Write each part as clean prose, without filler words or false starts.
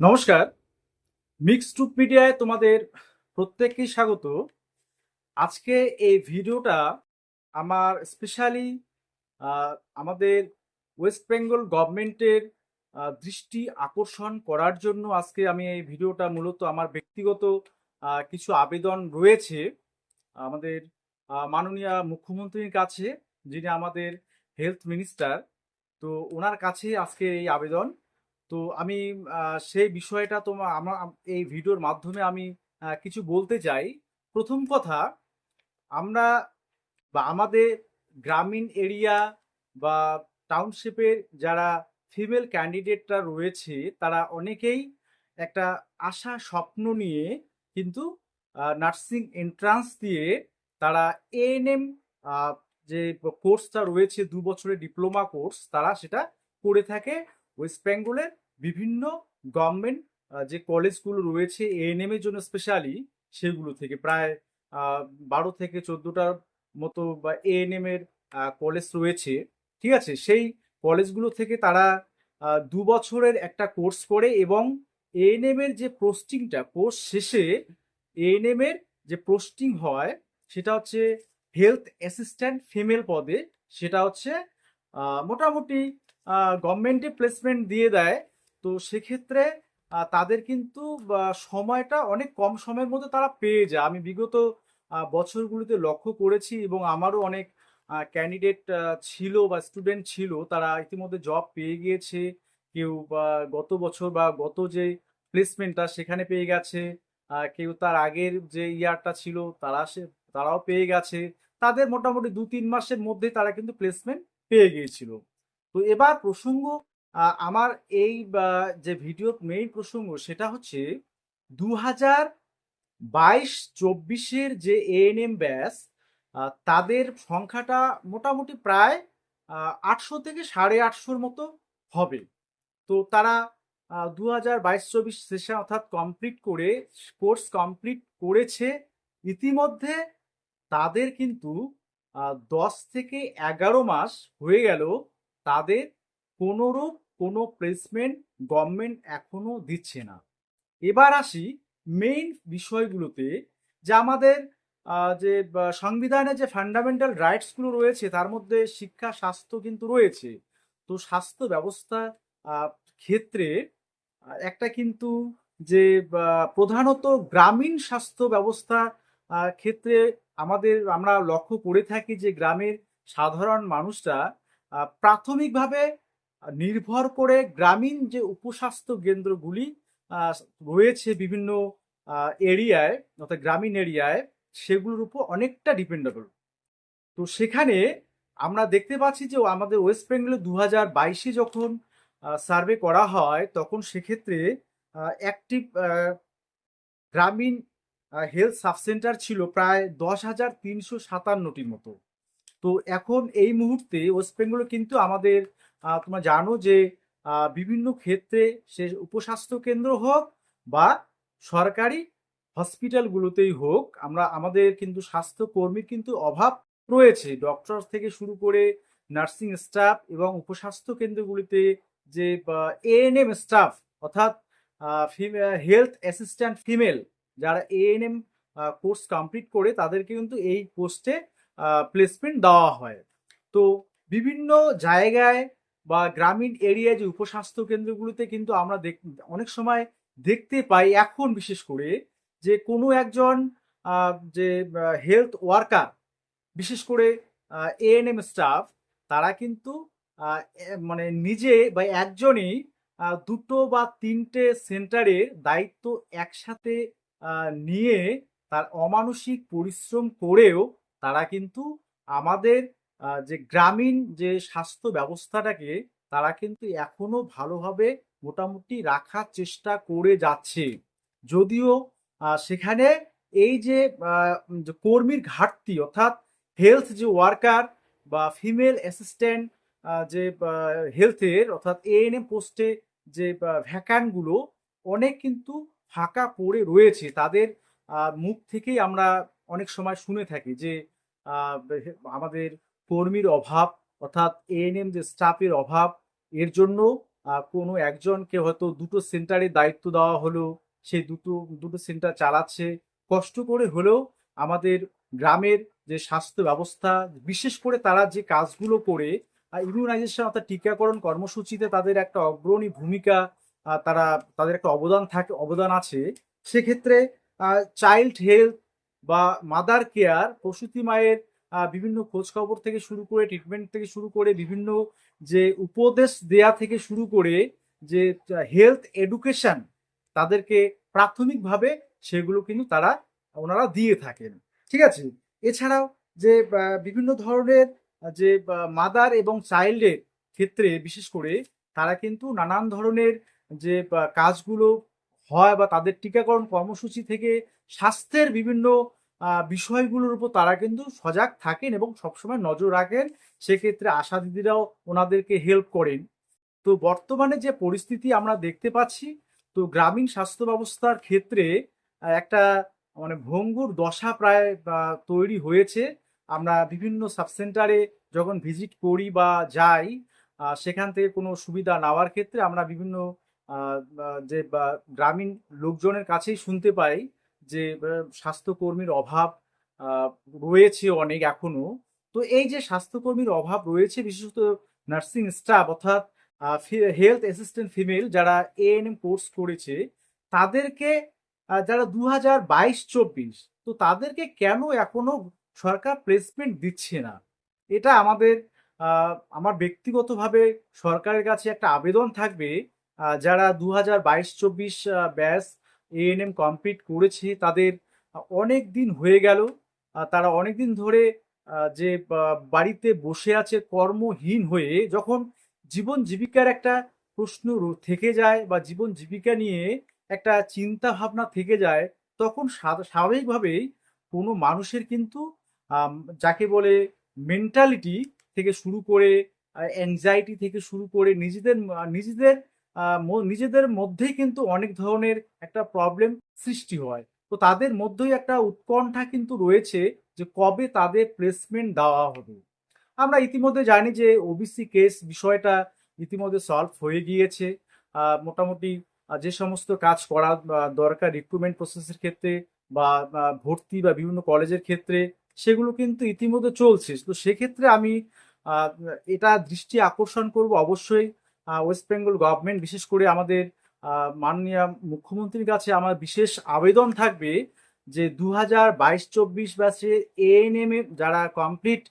নমস্কার। Mix truth মিডিয়ায় তোমাদের প্রত্যেককেই স্বাগত। আজকে এই ভিডিওটা আমার স্পেশালি আমাদের ওয়েস্ট বেঙ্গল গভর্নমেন্টের দৃষ্টি আকর্ষণ করার জন্য আজকে আমি এই ভিডিওটা মূলত আমার ব্যক্তিগত কিছু আবেদন রয়েছে আমাদের মাননীয় মুখ্যমন্ত্রীর কাছে, যিনি আমাদের হেলথ মিনিস্টার। তো ওনার কাছে আজকে এই আবেদন। তো আমি সেই বিষয়টা এই ভিডিওর মাধ্যমে আমি কিছু বলতে চাই। প্রথম কথা, আমরা আমাদের গ্রামীণ এরিয়া বা টাউনশিপের যারা ফিমেল ক্যান্ডিডেটরা রয়েছে, তারা অনেকেই একটা আশা স্বপ্ন নিয়ে কিন্তু নার্সিং এন্ট্রান্স দিয়ে তারা এএনএম যে কোর্সটা রয়েছে 2 বছরের ডিপ্লোমা কোর্স, তারা সেটা করে থাকে ওয়েস্ট বেঙ্গলের বিভিন্ন গভর্নমেন্ট যে কলেজগুলো রয়েছে এএনএম এর জন্য স্পেশালি, সেগুলো থেকে প্রায় 12 থেকে 14টার মতো বা এএনএম এর কলেজ রয়েছে। ঠিক আছে, সেই কলেজগুলো থেকে তারা 2 বছরের একটা কোর্স করে এবং এএনএম এর যে পোস্টিংটা কোর্স শেষে এএনএম এর যে পোস্টিং হয় সেটা হচ্ছে হেলথ অ্যাসিস্ট্যান্ট ফিমেল পদে। সেটা হচ্ছে মোটামুটি গভর্নমেন্টে প্লেসমেন্ট দিয়ে দেয়। তো সেক্ষেত্রে তাদের কিন্তু সময়টা অনেক কম সময়ের মধ্যে তারা পেয়ে যায়। আমি বিগত বছরগুলিতে লক্ষ্য করেছি এবং আমারও অনেক ক্যান্ডিডেট ছিল বা স্টুডেন্ট ছিল, তারা ইতিমধ্যে জব পেয়ে গিয়েছে। কেউ বা গত বছর বা গত যে প্লেসমেন্টটা সেখানে পেয়ে গেছে, কেউ তার আগের যে ইয়ারটা ছিল তারাও পেয়ে গেছে। তাদের মোটামুটি 2-3 মাসের মধ্যে তারা কিন্তু প্লেসমেন্ট পেয়ে গিয়েছিল। তো এবার প্রসঙ্গ, আমার এই যে ভিডিও মেইন প্রসঙ্গ সেটা হচ্ছে 2022-24-এর যে এএনএম ব্যাচ, তাদের সংখ্যাটা মোটামুটি প্রায় 800 থেকে 850 মতো হবে। তো তারা 2022-24 সেশন অর্থাৎ কমপ্লিট করে কোর্স কমপ্লিট করেছে ইতিমধ্যে। তাদের কিন্তু 10 থেকে 11 মাস হয়ে গেল, তাদের কোনোরূপ কোনো প্লেসমেন্ট গভর্নমেন্ট এখনো দিচ্ছে না। এবার আসি মেইন বিষয়গুলোতে, যে আমাদের যে সংবিধানে যে ফান্ডামেন্টাল রাইটসগুলো রয়েছে তার মধ্যে শিক্ষা স্বাস্থ্য কিন্তু রয়েছে। তো স্বাস্থ্য ব্যবস্থা ক্ষেত্রে একটা কিন্তু যে প্রধানত গ্রামীণ স্বাস্থ্য ব্যবস্থা ক্ষেত্রে আমরা লক্ষ্য করে থাকি যে গ্রামের সাধারণ মানুষরা প্রাথমিকভাবে নির্ভর করে গ্রামীণ যে উপস্বাস্থ্য কেন্দ্রগুলি আহ, রয়েছে বিভিন্ন এরিয়ায় অর্থাৎ গ্রামীণ এরিয়ায়, সেগুলোর উপর অনেকটা ডিপেন্ডেবল। তো সেখানে আমরা দেখতে পাচ্ছি যে আমাদের ওয়েস্ট বেঙ্গলে 2022-এ যখন সার্ভে করা হয়, তখন সেক্ষেত্রে অ্যাক্টিভ গ্রামীণ হেলথ সাবসেন্টার ছিল প্রায় 10,357টির মতো। তো এখন এই মুহূর্তে ওয়েস্ট বেঙ্গলে কিন্তু আমাদের তোমরা জানো যে বিভিন্ন ক্ষেত্রে সে উপস্বাস্থ্য কেন্দ্র হোক বা সরকারি হসপিটালগুলোতেই হোক, আমাদের কিন্তু স্বাস্থ্যকর্মীর কিন্তু অভাব রয়েছে। ডক্টর থেকে শুরু করে নার্সিং স্টাফ এবং উপস্বাস্থ্য কেন্দ্রগুলিতে যে এএনএম স্টাফ অর্থাৎ হেলথ অ্যাসিস্ট্যান্ট ফিমেল, যারা এএনএম কোর্স কমপ্লিট করে তাদেরকে কিন্তু এই পোস্টে প্লেসমেন্ট দেওয়া হয়। তো বিভিন্ন জায়গায় বা গ্রামীণ এরিয়ায় যে উপস্বাস্থ্য কেন্দ্রগুলোতে কিন্তু আমরা অনেক সময় দেখতে পাই এখন বিশেষ করে যে কোনো একজন যে হেলথ ওয়ার্কার, বিশেষ করে এএনএম স্টাফ, তারা কিন্তু মানে নিজে বা একজনই 2 বা 3টে সেন্টারের দায়িত্ব একসাথে নিয়ে তার অমানসিক পরিশ্রম করেও তারা কিন্তু আমাদের যে গ্রামীণ যে স্বাস্থ্য ব্যবস্থাটাকে তারা কিন্তু এখনো ভালোভাবে মোটামুটি রাখার চেষ্টা করে যাচ্ছে। যদিও সেখানে এই যে যে কর্মীর ঘাটতি অর্থাৎ হেলথ যে ওয়ার্কার বা ফিমেল অ্যাসিস্ট্যান্ট যে হেলথের অর্থাৎ এএনএম পোস্টে যে ভ্যাকান্টগুলো অনেক কিন্তু ফাঁকা পড়ে রয়েছে। তাদের মুখ থেকেই আমরা অনেক সময় শুনে থাকি যে আমাদের কর্মীর অভাব অর্থাৎ এএনএম যে স্টাফের অভাব, এর জন্য কোনো একজনকে হয়তো দুটো সেন্টারের দায়িত্ব দেওয়া হলো, সেই দুটো দুটো সেন্টার চালাচ্ছে। কষ্ট করে হলেও আমাদের গ্রামের যে স্বাস্থ্য ব্যবস্থা, বিশেষ করে তারা যে কাজগুলো করে ইমিউনাইজেশন অর্থাৎ টিকাকরণ কর্মসূচিতে তাদের একটা অগ্রণী ভূমিকা, তারা তাদের একটা অবদান আছে। সেক্ষেত্রে চাইল্ড হেলথ বা মাদার কেয়ার, প্রসূতি মায়ের বিভিন্ন খোঁজ খবর থেকে শুরু করে, ট্রিটমেন্ট থেকে শুরু করে, বিভিন্ন যে উপদেশ দেয়া থেকে শুরু করে, যে হেলথ এডুকেশন তাদেরকে প্রাথমিকভাবে, সেগুলো কিন্তু ওনারা দিয়ে থাকেন। ঠিক আছে? এছাড়াও যে বিভিন্ন ধরনের যে মাদার এবং চাইল্ডের ক্ষেত্রে বিশেষ করে তারা কিন্তু নানান ধরনের যে কাজগুলো হয়, বা তাদের টিকাকরণ কর্মসূচি থেকে স্বাস্থ্যের বিভিন্ন বিষয়গুলোর উপর তারা কিন্তু সজাগ থাকেন এবং সবসময় নজর রাখেন। সেক্ষেত্রে আশা দিদিরাও ওনাদেরকে হেল্প করেন। তো বর্তমানে যে পরিস্থিতি আমরা দেখতে পাচ্ছি, তো গ্রামীণ স্বাস্থ্য ব্যবস্থার ক্ষেত্রে একটা মানে ভঙ্গুর দশা প্রায় তৈরি হয়েছে। আমরা বিভিন্ন সাবসেন্টারে যখন ভিজিট করি বা যাই, সেখান থেকে কোনো সুবিধা নেওয়ার ক্ষেত্রে আমরা বিভিন্ন যে গ্রামীণ লোকজনের কাছেই শুনতে পাই যে স্বাস্থ্যকর্মীর অভাব আহ, রয়েছে অনেক এখনো। তো এই যে স্বাস্থ্যকর্মীর অভাব রয়েছে, বিশেষত নার্সিং স্টাফ অর্থাৎ হেলথ অ্যাসিস্ট্যান্ট ফিমেল যারা এএনএম কোর্স করেছে, তাদেরকে যারা 2022-24, তো তাদেরকে কেন এখনো সরকার প্লেসমেন্ট দিচ্ছে না? এটা আমার ব্যক্তিগতভাবে সরকারের কাছে একটা আবেদন থাকবে। যারা 2022-24 ব্যাচ এএনএম কমপ্লিট করেছে, তাদের অনেক দিন হয়ে গেল, তারা অনেক দিন ধরে যে বাড়িতে বসে আছে কর্মহীন হয়ে, যখন জীবন জীবিকার একটা প্রশ্ন থেকে যায় বা জীবন জীবিকা নিয়ে একটা চিন্তা ভাবনা থেকে যায়, তখন স্বাভাবিকভাবেই কোনো মানুষের কিন্তু আম, যাকে বলে মেন্টালিটি থেকে শুরু করে, অ্যাংজাইটি থেকে শুরু করে, নিজেদের মধ্যেই কিন্তু অনেক ধরনের একটা প্রবলেম সৃষ্টি হয়। তো তাদের মধ্যেই একটা উৎকণ্ঠা কিন্তু রয়েছে যে কবে তাদের প্লেসমেন্ট দেওয়া হবে। আমরা ইতিমধ্যে জানি যে ওবিসি কেস বিষয়টা ইতিমধ্যে সলভ হয়ে গিয়েছে। মোটামুটি যে সমস্ত কাজ করা দরকার রিক্রুটমেন্ট প্রসেসের ক্ষেত্রে বা ভর্তি বা বিভিন্ন কলেজের ক্ষেত্রে, সেগুলো কিন্তু ইতিমধ্যে চলছে। তো সেক্ষেত্রে আমি আহ, এটা দৃষ্টি আকর্ষণ করব অবশ্যই ওয়েস্ট বেঙ্গল গভর্নমেন্ট, বিশেষ করে আমাদের মাননীয় মুখ্যমন্ত্রীর কাছে আমার বিশেষ আবেদন থাকবে যে 2022-24 ব্যাচে এএনএম এ যারা কমপ্লিট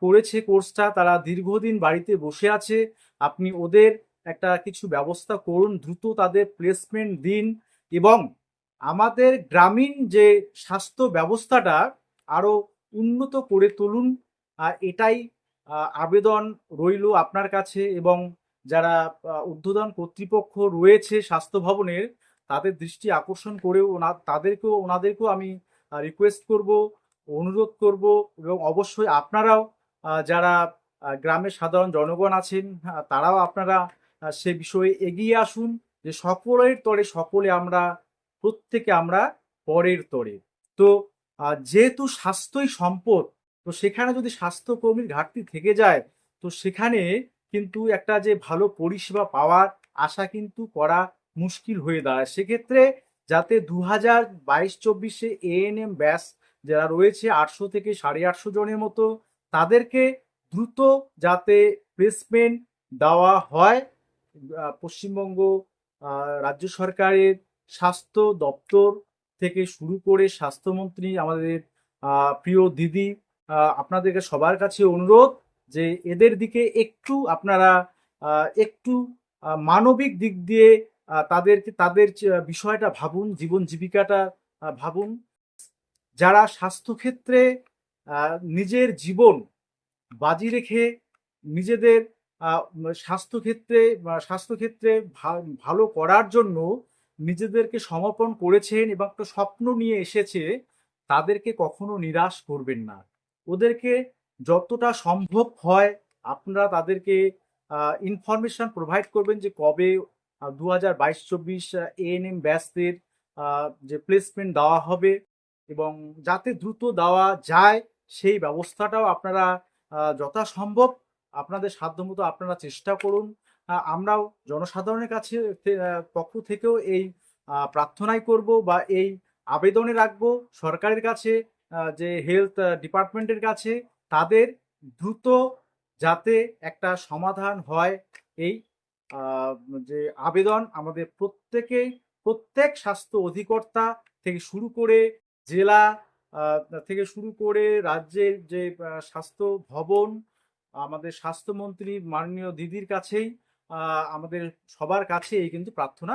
করেছে কোর্সটা, তারা দীর্ঘদিন বাড়িতে বসে আছে, আপনি ওদের একটা কিছু ব্যবস্থা করুন, দ্রুত তাদের প্লেসমেন্ট দিন, এবং আমাদের গ্রামীণ যে স্বাস্থ্য ব্যবস্থাটা আরো উন্নত করে তুলুন। এটাই আবেদন রইল আপনার কাছে, এবং যারা ঊর্ধ্বতন কর্তৃপক্ষ রয়েছে স্বাস্থ্য ভবনের, তাদের দৃষ্টি আকর্ষণ করে ওনাদেরকেও আমি রিকোয়েস্ট করব, অনুরোধ করব, এবং অবশ্যই আপনারাও যারা গ্রামের সাধারণ জনগণ আছেন, তারাও আপনারা সে বিষয়ে এগিয়ে আসুন, যে সকলের তরে সকলে আমরা, প্রত্যেকে আমরা পরের তরে। তো যেহেতু স্বাস্থ্যই সম্পদ, তো সেখানে যদি স্বাস্থ্যকর্মীর ঘাটতি থেকে যায়, তো সেখানে কিন্তু একটা যে ভালো পরিষেবা পাওয়ার আশা কিন্তু করা মুশকিল হয়ে দাঁড়ায়। সেক্ষেত্রে যাতে 2022-24 এএনএম ব্যাচ যারা রয়েছে 800 থেকে 850 জনের মতো, তাদেরকে দ্রুত যাতে প্লেসমেন্ট দেওয়া হয়, পশ্চিমবঙ্গ রাজ্য সরকারের স্বাস্থ্য দপ্তর থেকে শুরু করে স্বাস্থ্যমন্ত্রী আমাদের প্রিয় দিদি, আপনাদেরকে সবার কাছে অনুরোধ যে এদের দিকে একটু আপনারা একটু মানবিক দিক দিয়ে তাদের বিষয়টা ভাবুন, জীবন জীবিকাটা ভাবুন। যারা স্বাস্থ্যক্ষেত্রে নিজের জীবন বাজি রেখে নিজেদের স্বাস্থ্যক্ষেত্রে ভালো করার জন্য নিজেদেরকে সমর্পণ করেছেন এবং একটা স্বপ্ন নিয়ে এসেছে, তাদেরকে কখনো নিরাশ করবেন না। ওদেরকে যতটা সম্ভব হয় আপনারা তাদেরকে ইনফরমেশন প্রোভাইড করবেন যে কবে 2022-24 এএনএম ব্যাচদের যে প্লেসমেন্ট দেওয়া হবে, এবং যাতে দ্রুত দেওয়া যায় সেই ব্যবস্থাটাও আপনারা যথাসম্ভব আপনাদের সাধ্যমতো আপনারা চেষ্টা করুন। আমরাও জনসাধারণের কাছে পক্ষ থেকেও এই প্রার্থনাই করব বা এই আবেদনে রাখবো সরকারের কাছে, যে হেলথ ডিপার্টমেন্টের কাছে, তাদের দ্রুত যাতে একটা সমাধান হয়। এই আহ, যে আবেদন আমাদের প্রত্যেক স্বাস্থ্য অধিকর্তা থেকে শুরু করে জেলা থেকে শুরু করে রাজ্যের যে স্বাস্থ্য ভবন, আমাদের স্বাস্থ্যমন্ত্রী মাননীয় দিদির কাছেই, আমাদের সবার কাছে এই কিন্তু প্রার্থনা